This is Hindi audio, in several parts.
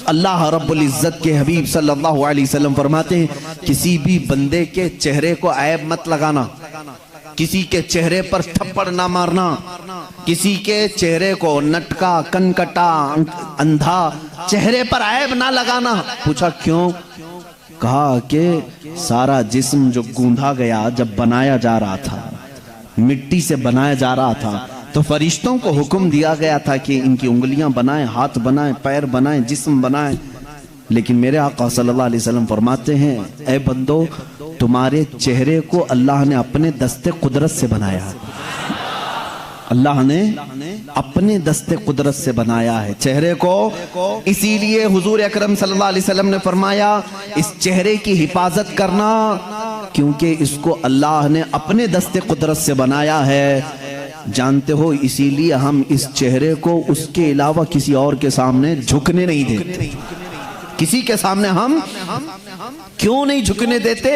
अल्लाह रब्बुल इज्जत के हबीब सल्लल्लाहु अलैहि वसल्लम फरमाते हैं किसी भी बंदे के चेहरे को ऐब मत लगाना, किसी के चेहरे पर थप्पड़ ना मारना, किसी के चेहरे को नटका कनकटा अंधा चेहरे पर ऐब ना लगाना। पूछा क्यों? कहा कि सारा जिस्म जो गूंधा गया, जब बनाया जा रहा था, मिट्टी से बनाया जा रहा था, तो फरिश्तों को हुक्म दिया गया था कि इनकी उंगलियां बनाएं, हाथ बनाएं, पैर बनाएं, जिस्म बनाएं। लेकिन मेरे आका सल्लल्लाहु अलैहि वसल्लम फरमाते हैं, ऐ बंदो, तुम्हारे चेहरे को अल्लाह ने अपने दस्ते कुदरत से बनाया। अल्लाह ने अपने दस्ते कुदरत से बनाया है चेहरे को। इसीलिए हुजूर अकरम सल्लल्लाहु अलैहि वसल्लम ने फरमाया, इस चेहरे की हिफाजत करना, क्योंकि इसको अल्लाह ने अपने दस्ते कुदरत से बनाया है। जानते हो, इसीलिए हम इस चेहरे को उसके अलावा किसी और के सामने झुकने नहीं देते। किसी के सामने हम क्यों नहीं झुकने देते?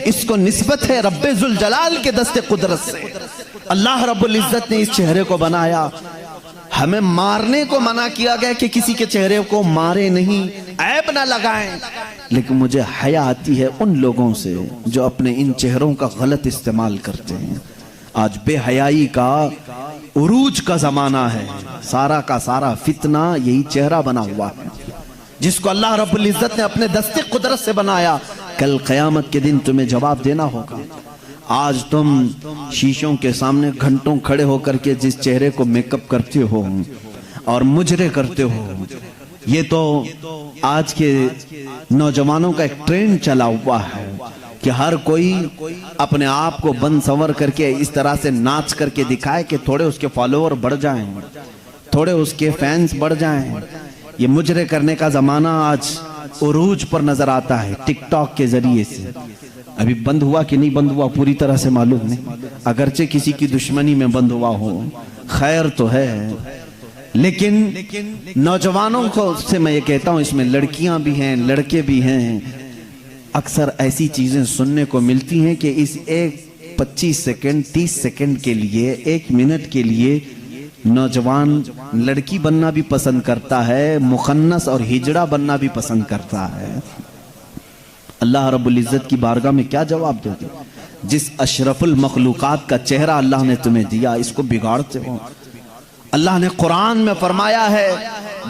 इसको निस्बत है रब्बे जुल जलाल के दस्ते कुदरत से। अल्लाह रब्बुल इज्जत ने इस चेहरे को बनाया। हमें मारने को मना किया गया कि किसी के चेहरे को मारे नहीं, ऐब ना लगाएं। लेकिन मुझे हया आती है उन लोगों से जो अपने इन चेहरों का गलत इस्तेमाल करते हैं। आज बेहयाई का उरूज का जमाना है, सारा का सारा फितना यही चेहरा बना हुआ है, जिसको अल्लाह रब्बुल इज्जत ने अपने दस्ते कुदरत से बनाया। कल क़यामत के दिन तुम्हें जवाब देना होगा। आज तुम शीशों के सामने घंटों खड़े होकर के जिस चेहरे को मेकअप करते हो और मुजरे करते हो, ये तो आज के नौजवानों का एक ट्रेंड चला हुआ है कि हर कोई अपने आप को बंद संवर करके इस तरह से नाच करके दिखाए कि थोड़े उसके फॉलोअर बढ़ जाएं, थोड़े उसके फैंस बढ़ जाएं। ये मुजरे करने का जमाना आज उरूज पर नजर आता है टिकटॉक के जरिए से। अभी बंद हुआ कि नहीं बंद हुआ पूरी तरह से मालूम नहीं, अगरचे किसी की दुश्मनी में बंद हुआ हो, खैर तो है। लेकिन नौजवानों को से मैं ये कहता हूं, इसमें लड़कियां भी हैं, लड़के भी हैं। अक्सर ऐसी चीजें सुनने को मिलती हैं कि इस एक 25 सेकंड 30 सेकंड के लिए, 1 मिनट के लिए नौजवान लड़की बनना भी पसंद करता है, मुखन्नस और हिजड़ा बनना भी पसंद करता है। अल्लाह रब्बुल इज्जत की बारगाह में क्या जवाब दोगे? जिस अशरफुल मखलूकात का चेहरा अल्लाह ने तुम्हें दिया, इसको बिगाड़ते हो। अल्लाह ने कुरान में फरमाया है,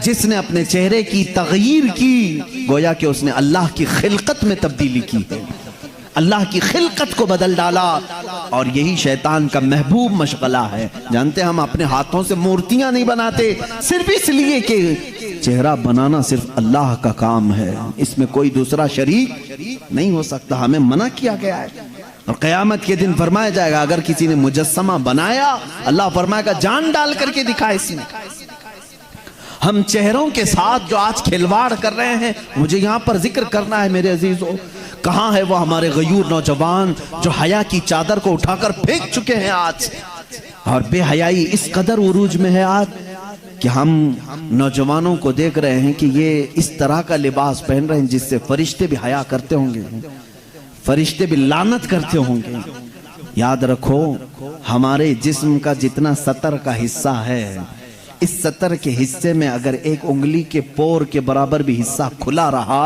जिसने अपने चेहरे की तगयीर की, गोया कि उसने अल्लाह की खिलकत में तब्दीली की है, अल्लाह की खिलकत को बदल डाला। और यही शैतान का महबूब मशगला है। जानते हैं, हम अपने हाथों से मूर्तियां नहीं बनाते सिर्फ इसलिए कि चेहरा बनाना सिर्फ अल्लाह का काम है, इसमें कोई दूसरा शरीक नहीं हो सकता। हमें मना किया गया है और क़यामत के दिन फरमाया जाएगा, अगर किसी ने मुजस्समा बनाया, अल्लाह फरमाएगा जान डाल करके दिखा इसमें। हम चेहरों के साथ जो आज खिलवाड़ कर रहे हैं, मुझे यहाँ पर जिक्र करना है मेरे अजीजों, कहाँ है वो हमारे गयूर नौजवान जो हया की चादर को उठाकर फेंक चुके हैं आज। और बेहयाई इस कदर उरूज में है आज कि हम नौजवानों को देख रहे हैं कि ये इस तरह का लिबास पहन रहे हैं जिससे फरिश्ते भी हया करते होंगे, फरिश्ते भी लानत करते होंगे। याद रखो, हमारे जिस्म का जितना सतर का हिस्सा है, इस सतर के हिस्से में अगर एक उंगली के पोर के बराबर भी हिस्सा खुला रहा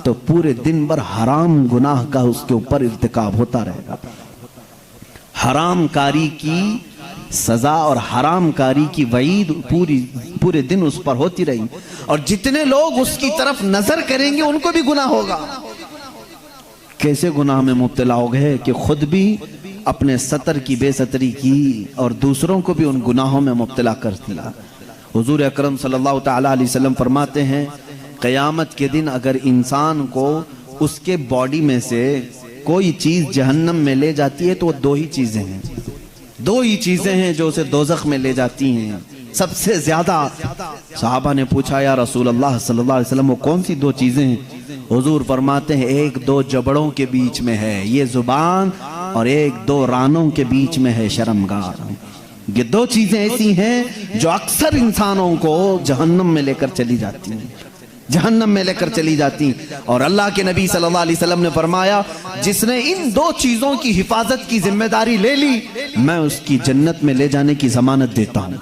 तो पूरे दिन भर हराम गुनाह का उसके ऊपर इर्तिकाब होता रहेगा। हराम कारी की सजा और हराम कारी की वईद पूरे दिन उस पर होती रही, और जितने लोग उसकी तरफ नजर करेंगे उनको भी गुनाह होगा। कैसे गुनाह में मुब्तला हो गए कि खुद भी अपने सतर की बेसतरी की और दूसरों को भी उन गुनाहों में मुब्तला कर दिया। हुजूर अकरम सल्लल्लाहु तआला अलैहि वसल्लम फरमाते हैं, क़यामत के दिन अगर इंसान को उसके बॉडी में से कोई चीज जहन्नम में ले जाती है तो वो दो ही चीजें हैं जो उसे दोज़ख में ले जाती हैं सबसे ज्यादा। सहाबा ने पूछा, या रसूल अल्लाह सल्लल्लाहु अलैहि वसल्लम, वो कौन सी 2 चीजें हैं? हुजूर फरमाते हैं, 1-2 जबड़ों के बीच में है ये जुबान, और 1-2 रानों के बीच में है शर्मगार। ये 2 चीजें ऐसी हैं जो अक्सर इंसानों को जहन्नम में लेकर चली जाती हैं, जहन्नम में लेकर चली जाती। और अल्लाह के नबी सल्लल्लाहु अलैहि वसल्लम ने फरमाया, जिसने इन 2 चीजों की हिफाजत की जिम्मेदारी ले ली, मैं उसकी जन्नत में ले जाने की जमानत देता हूं।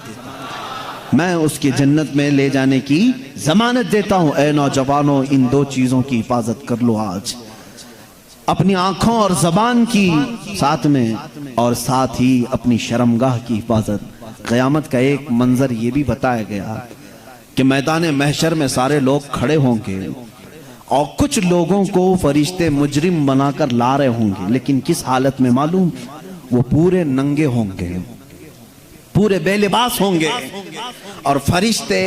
मैं उसकी जन्नत में ले जाने की जमानत देता हूं। ऐ नौजवानों, इन दो चीजों की हिफाजत कर लो आज, अपनी आंखों और जबान की साथ में, और साथ ही अपनी शर्मगाह की हिफाजत। क़यामत का एक मंजर ये भी बताया गया कि मैदान महशर में सारे लोग खड़े होंगे और कुछ लोगों को फरिश्ते मुजरिम बनाकर ला रहे होंगे, लेकिन किस हालत में मालूम? वो पूरे नंगे होंगे, पूरे बेलिबास होंगे, और फरिश्ते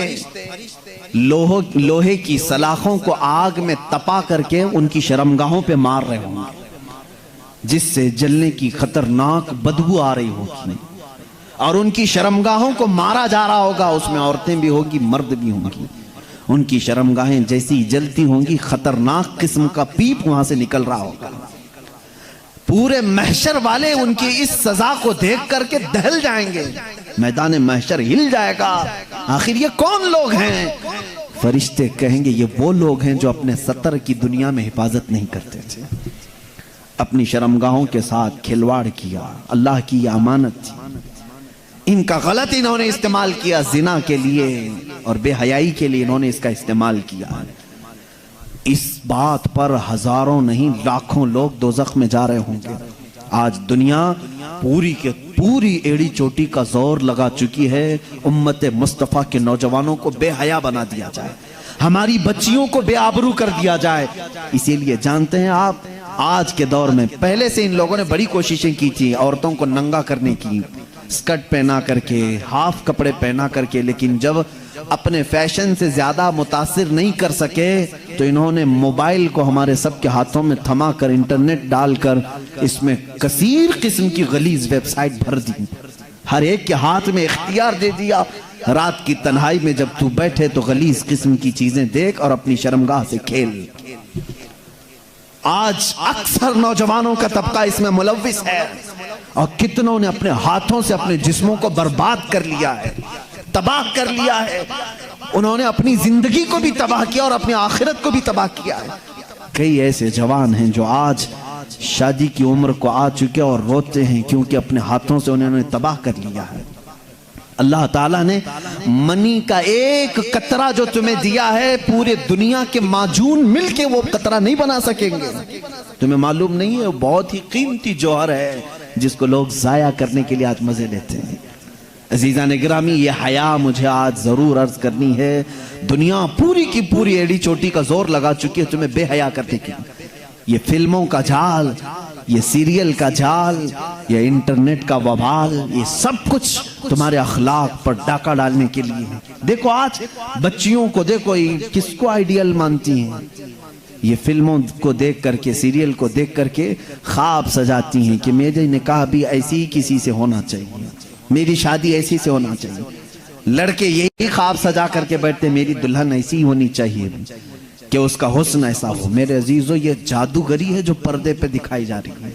लोहे की सलाखों को आग में तपा करके उनकी शर्मगाहों पे मार रहे होंगे, जिससे जलने की खतरनाक बदबू आ रही होगी, और उनकी शर्मगाहों को मारा जा रहा होगा। उसमें औरतें भी होंगी, मर्द भी होंगी। उनकी शर्मगाहें जैसी जलती होंगी, खतरनाक किस्म का पीप वहां से निकल रहा होगा। पूरे महशर वाले उनकी इस सजा को देख करके दहल जाएंगे, मैदान महशर हिल जाएगा। आखिर ये कौन लोग हैं? फरिश्ते कहेंगे ये वो लोग हैं जो अपने सतर की दुनिया में हिफाजत नहीं करते थे, अपनी शर्मगाहों के साथ खिलवाड़ किया। अल्लाह की अमानत थी, इनका गलत इन्होंने इस्तेमाल किया, जिना के लिए और बेहयाई के लिए इन्होंने इसका इस्तेमाल किया। इस बात पर हजारों नहीं लाखों लोग दोज़ख में जा रहे होंगे। आज दुनिया पूरी के पूरी एड़ी चोटी का जोर लगा चुकी है उम्मत मुस्तफ़ा के नौजवानों को बेहया बना दिया जाए, हमारी बच्चियों को बेआबरू कर दिया जाए। इसीलिए जानते हैं आप, आज के दौर में, पहले से इन लोगों ने बड़ी कोशिशें की थी औरतों को नंगा करने की, स्कर्ट पहना करके, हाफ कपड़े पहना करके, लेकिन जब अपने फैशन से ज्यादा मुतासिर नहीं कर सके तो इन्होंने मोबाइल को हमारे सबके हाथों में थमा कर, इंटरनेट डालकर इसमें कसीर किस्म की गलीज वेबसाइट भर दी, हर एक के हाथ में इख्तियार दे दिया। रात की तन्हाई में जब तू बैठे तो गलीज किस्म की चीजें देख और अपनी शर्मगाह से खेल। आज अक्सर नौजवानों का तबका इसमें मुलव्विस है, और कितनों ने अपने हाथों से अपने जिस्मों को बर्बाद कर लिया है, तबाह कर लिया है। उन्होंने अपनी जिंदगी को भी तबाह किया और अपनी आखिरत को भी तबाह किया है। कई ऐसे जवान हैं जो आज शादी की उम्र को आ चुके और रोते हैं क्योंकि अपने हाथों से उन्होंने तबाह कर लिया है। अल्लाह ताला ने मनी का एक कतरा जो तुम्हें दिया है, पूरे दुनिया के माजून मिलके वो कतरा नहीं बना सकेंगे। तुम्हें मालूम नहीं है, वो बहुत ही कीमती जौहर है जिसको लोग जाया करने के लिए आज मजे लेते हैं। अजीजा ने गिरामी, ये हया मुझे आज जरूर अर्ज करनी है। दुनिया पूरी की पूरी एड़ी चोटी का जोर लगा चुकी है तुम्हें बेहया करने की। ये फिल्मों का जाल, ये सीरियल का जाल, ये इंटरनेट का वबाल, ये सब कुछ तुम्हारे अखलाक पर डाका डालने के लिए है। देखो आज बच्चियों को देखो, किसको आइडियल मानती हैं? ये फिल्मों को देख करके, सीरियल को देख करके ख्वाब सजाती हैं कि मेरे निकाह भी ऐसी ही किसी से होना चाहिए, मेरी शादी ऐसी से होना चाहिए। लड़के यही ख्वाब सजा करके बैठते, मेरी दुल्हन ऐसी ही होनी चाहिए कि उसका हुस्न ऐसा हो। मेरे अजीजों, ये जादूगरी है जो पर्दे पे दिखाई जा रही है,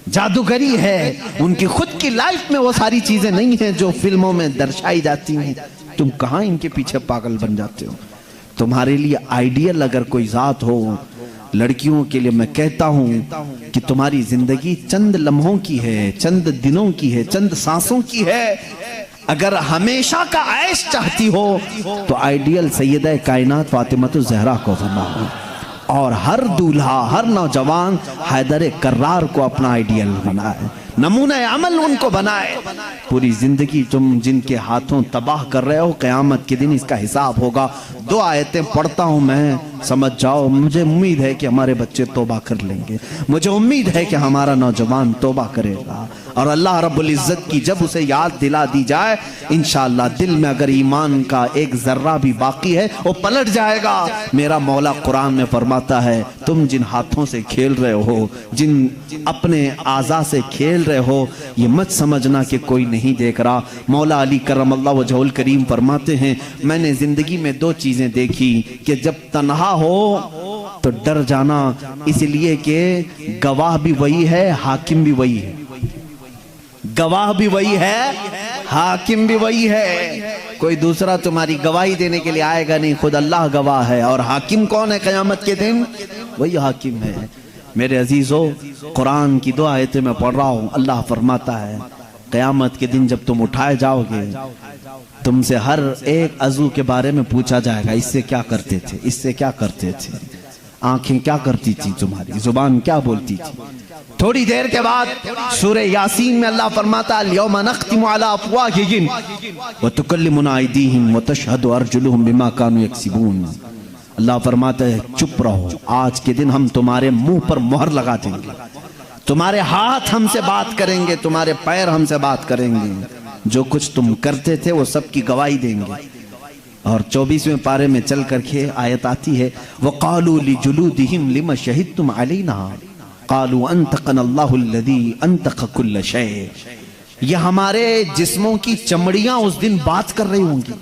जादूगरी है। उनकी खुद की लाइफ में वो सारी चीजें नहीं है जो फिल्मों में दर्शाई जाती हैं। तुम कहां इनके पीछे पागल बन जाते हो? तुम्हारे लिए आइडियल अगर कोई जात हो, लड़कियों के लिए मैं कहता हूं कि तुम्हारी जिंदगी चंद लम्हों की है, चंद दिनों की है, चंद सांसों की है। अगर हमेशा का ऐश चाहती हो तो आइडियल सैयदा कायनात फातिमातुज़ ज़हरा को बनाओ, और हर दूल्हा, हर नौजवान हैदर कर्रार को अपना आइडियल बनाए, नमूना अमल उनको बनाए। पूरी जिंदगी तुम जिनके हाथों तबाह कर रहे हो, क़यामत के दिन इसका हिसाब होगा। 2 आयतें पढ़ता हूं मैं, समझ जाओ। मुझे उम्मीद है कि हमारे बच्चे तौबा कर लेंगे, मुझे उम्मीद है कि हमारा नौजवान तौबा करेगा, और अल्लाह रब्बुल इज्जत की जब उसे याद दिला दी जाए, इंशाअल्लाह दिल में अगर ईमान का एक जर्रा भी बाकी है वो पलट जाएगा। मेरा मौला कुरान में फरमाता है, तुम जिन हाथों से खेल रहे हो, जिन अपने आज़ा से खेल रहे हो, ये मत समझना कि कोई नहीं देख रहा। मौला अली करमल्लाहु वजहुल करीम फरमाते हैं, मैंने जिंदगी में 2 चीजें देखी कि जब तन्हा हो तो डर जाना, इसलिए कि गवाह भी वही है, हाकिम भी वही है। गवाह भी वही है, हाकिम भी वही है। कोई दूसरा तुम्हारी गवाही देने के लिए आएगा नहीं, खुद अल्लाह गवाह है। और हाकिम कौन है क़यामत के दिन? वही हाकिम है। मेरे अजीजों, कुरान की 2 आयतें मैं पढ़ रहा हूं। अल्लाह फरमाता है, क़यामत के दिन जब तुम उठाए जाओगे, तुमसे हर एक अज़ू के बारे में पूछा जाएगा, इससे क्या करते थे, इससे क्या करते थे, आंखें क्या करती थी, तुम्हारी जुबान क्या बोलती थी। थोड़ी देर के बाद सूरह यासीन में अल्लाह फरमाता है यौमा नख्तिमु अला अफ़वाहिहिम व तुकल्लिमुना अयदीहिम व तशहदु अर्जुलुहुम बिमा कानू यक्सिबून। अल्लाह फरमाता है चुप रहो, आज के दिन हम तुम्हारे मुंह पर मोहर लगा देंगे, तुम्हारे हाथ हमसे बात करेंगे, तुम्हारे पैर हमसे बात करेंगे, जो कुछ तुम करते थे वो सब की गवाही देंगे। और 24वें पारे में चल करके आयत आती है वक़ालू लिजुलूदिहिम लिमा शहिदतुम अलैना क़ालू अंतक़नल्लाहु अल्लज़ी अंतक़ कुल्ल शै। ये हमारे जिस्मों की चमड़ियां उस दिन बात कर रही होंगी,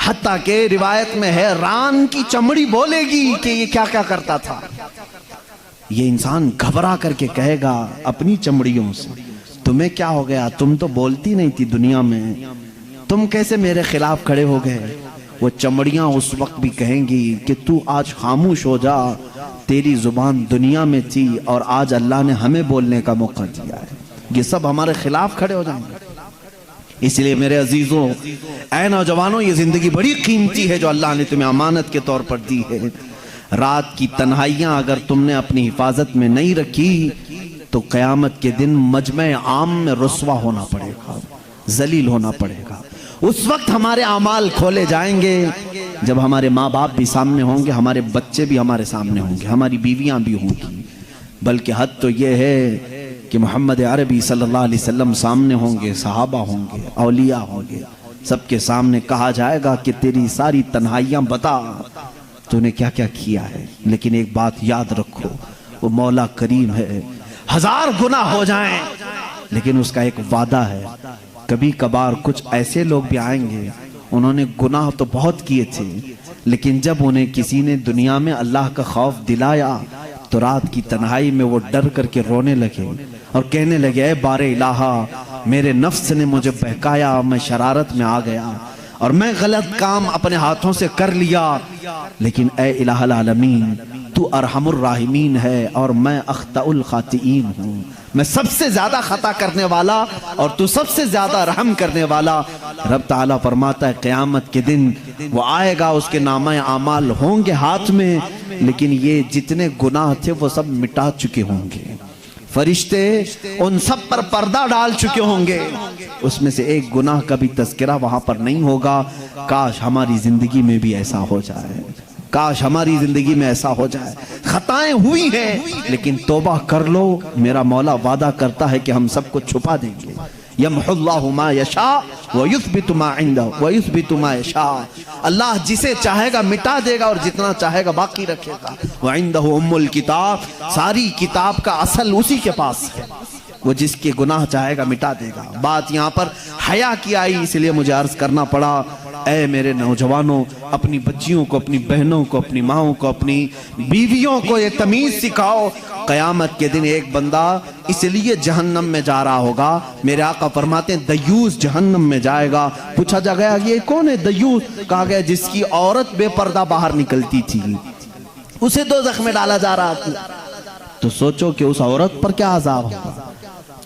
हत्ता के रिवायत में है रान की चमड़ी बोलेगी कि ये क्या क्या करता था। ये इंसान घबरा करके कहेगा अपनी चमड़ियों से, तुम्हें क्या हो गया, तुम तो बोलती नहीं थी दुनिया में, तुम कैसे मेरे खिलाफ खड़े हो गए। वो चमड़ियां उस वक्त भी कहेंगी कि तू आज खामोश हो जा, तेरी जुबान दुनिया में थी और आज अल्लाह ने हमें बोलने का मौका दिया है। ये सब हमारे खिलाफ खड़े हो जाएंगे। इसलिए मेरे अजीजों, ऐ नौजवानों, ये जिंदगी बड़ी कीमती है जो अल्लाह ने तुम्हें अमानत के तौर पर दी है। रात की तन्हाइयां अगर तुमने अपनी हिफाजत में नहीं रखी तो क़यामत के दिन मजमे आम में रुस्वा होना पड़ेगा, जलील होना पड़ेगा। उस वक्त हमारे अमाल खोले जाएंगे जब हमारे माँ बाप भी सामने होंगे, हमारे बच्चे भी हमारे सामने होंगे, हमारी बीवियां भी होंगी। बल्कि हद तो ये है कि मोहम्मद अरबी सल्लल्लाहु अलैहि वसल्लम सामने होंगे, सहाबा होंगे, औलिया होंगे, सबके सामने कहा जाएगा कि तेरी सारी तन्हाइयां बता, तूने क्या क्या किया है। लेकिन एक बात याद रखो, वो मौला करीम है, 1000 गुना हो जाएं लेकिन उसका एक वादा है। कभी कभार कुछ ऐसे लोग भी आएंगे, उन्होंने गुनाह तो बहुत किए थे, लेकिन जब उन्हें किसी ने दुनिया में अल्लाह का खौफ दिलाया तो रात की तन्हाई में वो डर करके रोने लगे और कहने लगे, ऐ बारे इलाहा, मेरे नफ्स ने मुझे बहकाया, मैं शरारत में आ गया और मैं गलत काम अपने हाथों से कर लिया, लेकिन ऐ इलाहल आलमीन, तू अरहमुर राहिमीन है और मैं अख्ताउल खातिईन हूँ, मैं सबसे ज्यादा खता करने वाला और तू सबसे ज्यादा रहम करने वाला। रब ताला फरमाता है क़यामत के दिन वो आएगा, उसके नामा आमाल होंगे हाथ में, लेकिन ये जितने गुनाह थे वो सब मिटा चुके होंगे, फरिश्ते उन सब पर पर्दा डाल चुके होंगे, उसमें से एक गुनाह का भी तज़किरा वहां पर नहीं होगा। काश हमारी जिंदगी में भी ऐसा हो जाए, काश हमारी जिंदगी में ऐसा हो जाए। खताएं हुई हैं लेकिन तौबा कर लो, मेरा मौला वादा करता है कि हम सबको छुपा देंगे। यमहुल्लाहु मा यशा व युस्बितु मा इंदहु व युस्बितु मा यशा। अल्लाह जिसे चाहेगा मिटा देगा और जितना चाहेगा बाकी रखेगा। व इंदहु उम्मुल किताब, सारी किताब का असल उसी के पास है, वो जिसके गुनाह चाहेगा मिटा देगा। बात यहाँ पर हया की आई, इसलिए मुझे अर्ज करना पड़ा, ऐ मेरे नौजवानों, अपनी बच्चियों को, अपनी बहनों को, अपनी माओं को, अपनी बीवियों को ये तमीज सिखाओ। क़यामत के दिन एक बंदा इसलिए जहन्नम में जा रहा होगा, मेरे आका फरमाते हैं दयूस जहन्नम में जाएगा। पूछा जा गया ये कौन है दयूस? कहा गया जिसकी औरत बेपर्दा बाहर निकलती थी, उसे दोज़ख में डाला जा रहा था। तो सोचो कि उस औरत पर क्या अज़ाब होगा।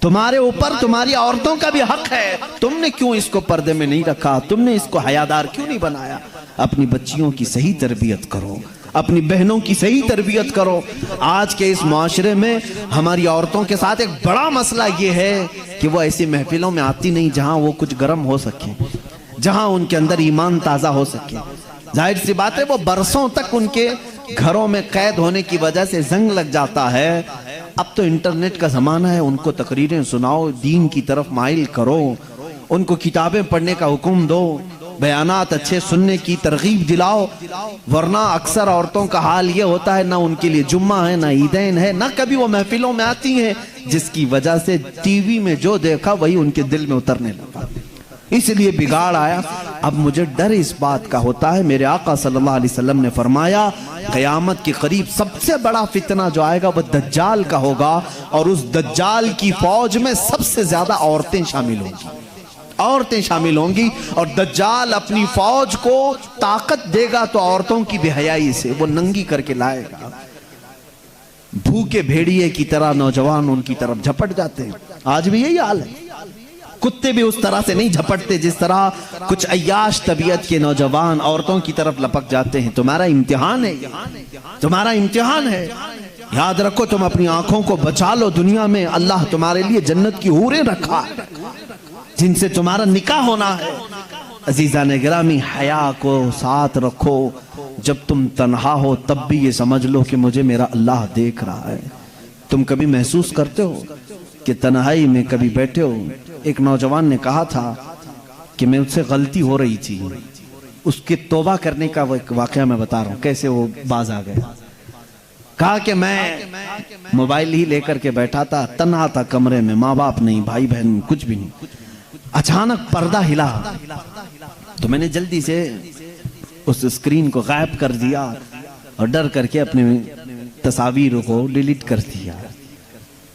तुम्हारे ऊपर तुम्हारी औरतों का भी हक है, तुमने क्यों इसको पर्दे में नहीं रखा, तुमने इसको हयादार क्यों नहीं बनाया। अपनी बच्चियों की सही तरबियत करो, अपनी बहनों की सही तरबियत करो। आज के इस मुआशरे में हमारी औरतों के साथ एक बड़ा मसला ये है कि वो ऐसी महफिलों में आती नहीं जहां वो कुछ गर्म हो सके, जहां उनके अंदर ईमान ताज़ा हो सके। जाहिर सी बात है वो बरसों तक उनके घरों में कैद होने की वजह से जंग लग जाता है। अब तो इंटरनेट का ज़माना है, उनको तकरीरें सुनाओ, दीन की तरफ माइल करो, उनको किताबें पढ़ने का हुक्म दो, बयानात अच्छे सुनने की तरगीब दिलाओ। वरना अक्सर औरतों का हाल ये होता है, ना उनके लिए जुम्मा है, ना ईदैन है, ना कभी वो महफिलों में आती हैं, जिसकी वजह से टीवी में जो देखा वही उनके दिल में उतरने लगा, इसलिए बिगाड़ आया। अब मुझे डर इस बात का होता है, मेरे आका सल्लल्लाहु अलैहि वसल्लम ने फरमाया क़यामत के करीब सबसे बड़ा फितना जो आएगा वह दज्जाल का होगा, और उस दज्जाल की फौज में सबसे ज्यादा औरतें शामिल होंगी, औरतें शामिल होंगी। और दज्जाल अपनी फौज को ताकत देगा तो औरतों की बेहयाई से वो नंगी करके लाएगा। भूखे भेड़िए की तरह नौजवान उनकी तरफ झपट जाते हैं। आज भी यही हाल है, कुत्ते भी उस तरह से नहीं झपटते जिस तरह कुछ अय्याश तबीयत के नौजवान औरतों की तरफ लपक जाते हैं। तुम्हारा इम्तिहान है, तुम्हारा इम्तिहान है। याद रखो, तुम अपनी आंखों को बचा लो। दुनिया में अल्लाह तुम्हारे लिए जन्नत की हूरें रखा है जिनसे तुम्हारा निकाह होना है। अजीज़ान गिरामी, हया को साथ रखो। जब तुम तन्हा हो तब भी ये समझ लो कि मुझे मेरा अल्लाह देख रहा है। तुम कभी महसूस करते हो कि तन्हाई में कभी बैठे हो? एक नौजवान ने कहा था कि मैं उससे गलती हो रही थी, उसके तौबा करने का वो एक वाकया मैं बता रहा हूँ, कैसे वो बाज आ गया। कहा कि मैं मोबाइल ही लेकर के बैठा था, तन्हा था कमरे में, माँ बाप नहीं, भाई बहन कुछ भी नहीं। अचानक पर्दा हिला तो मैंने जल्दी से उस स्क्रीन को गायब कर दिया और डर करके अपने तस्वीरों को डिलीट कर दिया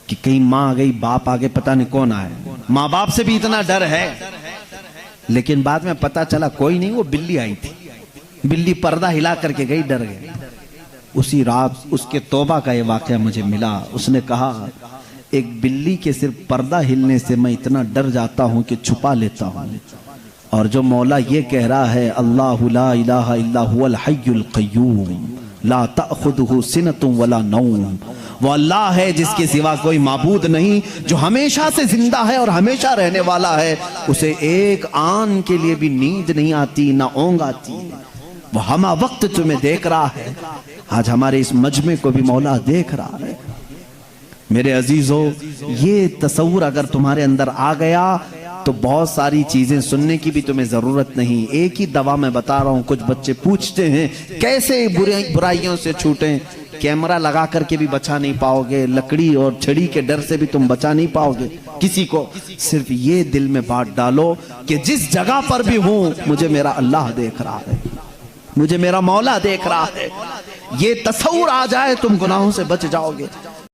कि कहीं माँ आ गई, बाप आ गए, पता नहीं कौन आए। माँ बाप से भी इतना डर है, लेकिन बाद में पता चला कोई नहीं, वो बिल्ली आई थी। बिल्ली पर्दा हिला करके गई, डर गए। उसी रात उसके तौबा का ये वाकया मुझे मिला। उसने कहा, एक बिल्ली के सिर्फ पर्दा हिलने से मैं इतना डर जाता हूं कि छुपा लेता हूं। और जो मौला ये कह रहा है, अल्लाहु ला इलाहा इल्ला हुवल हय्युल क़य्यूम ला तअख़ुदुहु सिनतुन वला नौम, वो अल्लाह है जिसके सिवा कोई माबूद नहीं, जो हमेशा से जिंदा है और हमेशा रहने वाला है। उसे एक आन के लिए भी नींद नहीं आती, ना ऊँघ आती। वो हमा वक्त तुम्हें देख रहा है। आज हमारे इस मजमे को भी मौला देख रहा है। मेरे अजीजों, ये तसव्वुर अगर तुम्हारे अंदर आ गया तो बहुत सारी चीजें सुनने की भी तुम्हें जरूरत नहीं। एक ही दवा मैं बता रहा हूं। कुछ बच्चे पूछते हैं कैसे बुराइयों से छूटें। कैमरा लगा करके भी बचा नहीं पाओगे, लकड़ी और छड़ी के डर से भी तुम बचा नहीं पाओगे किसी को। सिर्फ ये दिल में बात डालो कि जिस जगह पर भी हूं मुझे मेरा अल्लाह देख रहा है, मुझे मेरा मौला देख रहा है। ये तसव्वुर आ जाए, तुम गुनाहों से बच जाओगे।